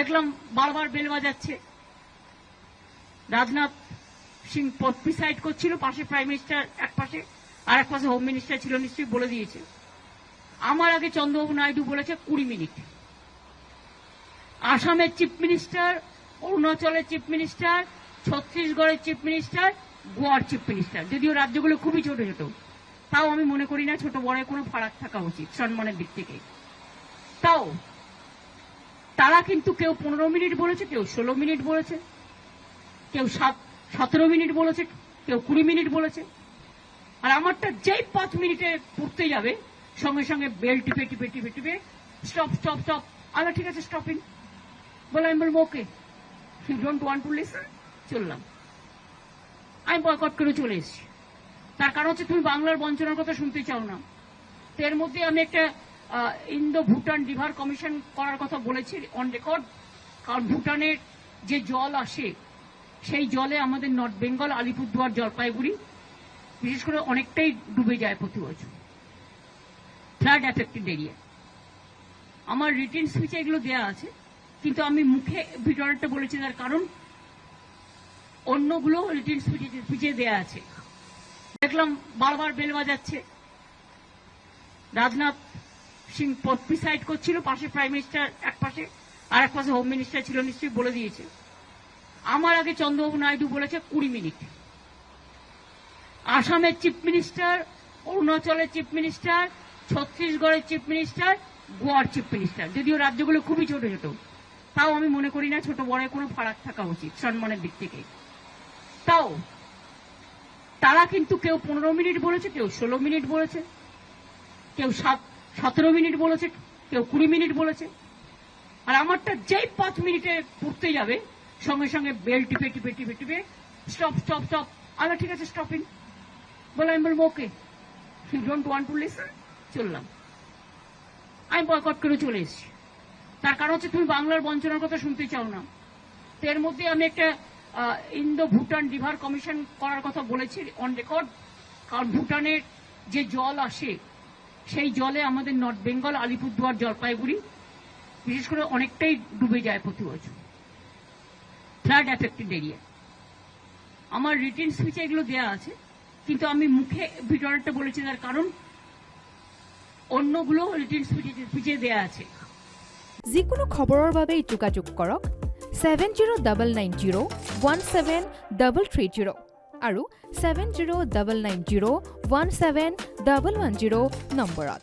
দেখলাম বারবার বেল বাজাচ্ছে। রাজনাথ সিং প্রিসাইড করছিল, পাশে প্রাইম মিনিস্টার এক পাশে, আর এক পাশে হোম মিনিস্টার ছিল, নিশ্চয়ই বলে দিয়েছে। আমার আগে চন্দ্রবাবু নাইডু বলেছে 20 মিনিট। আসামের চিফ মিনিস্টার, অরুণাচলের চিফ মিনিস্টার, ছত্তিশগড়ের চিফ মিনিস্টার, গোয়ার চিফ মিনিস্টার, যদিও রাজ্যগুলো খুবই ছোট ছোট, তাও আমি মনে করি না ছোট বড় কোনো ফারাক থাকা উচিত সম্মানের দিক থেকে। তাও তারা কিন্তু কেউ 15 মিনিট বলেছে, কেউ 16 মিনিট বলেছে, কেউ 17 মিনিট বলেছে, কেউ 20 মিনিট বলেছে। আর আমারটা যেই 5 মিনিটে পড়তে যাবে সঙ্গে সঙ্গে বেল টিপে টিপে টিপে টিপে স্টপ স্টপ স্টপ। আচ্ছা ঠিক আছে, স্টপিং বলে আমি বলবো okay, you don't want to listen, চললাম। আমি বয়কট করে চলে এসেছি। তার কারণ হচ্ছে তুমি বাংলার বঞ্চনার কথা শুনতে চাও না। তো এর মধ্যে আমি একটা ইন্দো ভুটান রিভার কমিশন করার কথা বলেছি অন রেকর্ড। কারণ ভুটানের যে জল আসে সেই জলে আমাদের নর্থ বেঙ্গল, আলিপুরদুয়ার, জলপাইগুড়ি বিশেষ করে অনেকটাই ডুবে যায় প্রতি বছর, ফ্লাড এফেক্টেড এরিয়া। আমার রিটেন স্পিচে এগুলো দেওয়া আছে, কিন্তু আমি মুখে ভিডিওটা বলেছি, তার কারণ অন্যগুলো রিটেন স্পিচে দেওয়া আছে। দেখলাম বারবার বেল বাজাচ্ছে। রাজনাথ সিং প্রিসাইড করছিল, পাশে প্রাইম মিনিস্টার এক পাশে, আর এক পাশে হোম মিনিস্টার ছিল, নিশ্চয়ই বলে দিয়েছে। আমার আগে চন্দ্রবাবু নাইডু বলেছে 20 মিনিট। আসামের চিফ মিনিস্টার, অরুণাচলের চিফ মিনিস্টার, ছত্তিশগড়ের চিফ মিনিস্টার, গোয়ার চিফ মিনিস্টার, যদিও রাজ্যগুলো খুবই ছোট ছোট, তাও আমি মনে করি না ছোট বড় কোনো ফারাক থাকা উচিত সম্মানের দিক থেকে। তাও তারা কিন্তু কেউ 15 মিনিট বলেছে, কেউ 16 মিনিট বলেছে, কেউ 17 মিনিট বলেছে, কেউ 20 মিনিট বলেছে। আর আমারটা যেই 5 মিনিটে পড়তে যাবে সঙ্গে সঙ্গে বেল টিপে টিপে টিপে টিপে স্টপ স্টপ স্টপ। আচ্ছা ঠিক আছে, স্টপিং বলে আমি বলবো okay, you don't want to listen, চললাম। আমি বয়কট করে চলে এসেছি। তার কারণ হচ্ছে তুমি বাংলার বঞ্চনার কথা শুনতে চাও না। তো এর মধ্যে আমি একটা ইন্দো ভুটান রিভার কমিশন করার কথা বলেছি অন রেকর্ড। কারণ ভুটানের যে জল আসে সেই জলে আমাদের নর্থ বেঙ্গল, আলিপুরদুয়ার, জলপাইগুড়ি বিশেষ করে অনেকটাই ডুবে যায় প্রতি বছর, ফ্লাড এফেক্টেড এরিয়া। আমার রিটেন স্পিচে এগুলো দেওয়া আছে, কিন্তু আমি মুখে ভিডিওটা বলেছি, তার কারণ অন্যগুলো রিটেন স্পিচে দেওয়া আছে। যিকোনো খবৰৰ বাবে যোগাযোগ কৰক 7099017330 আৰু 7099017110 নম্বৰত।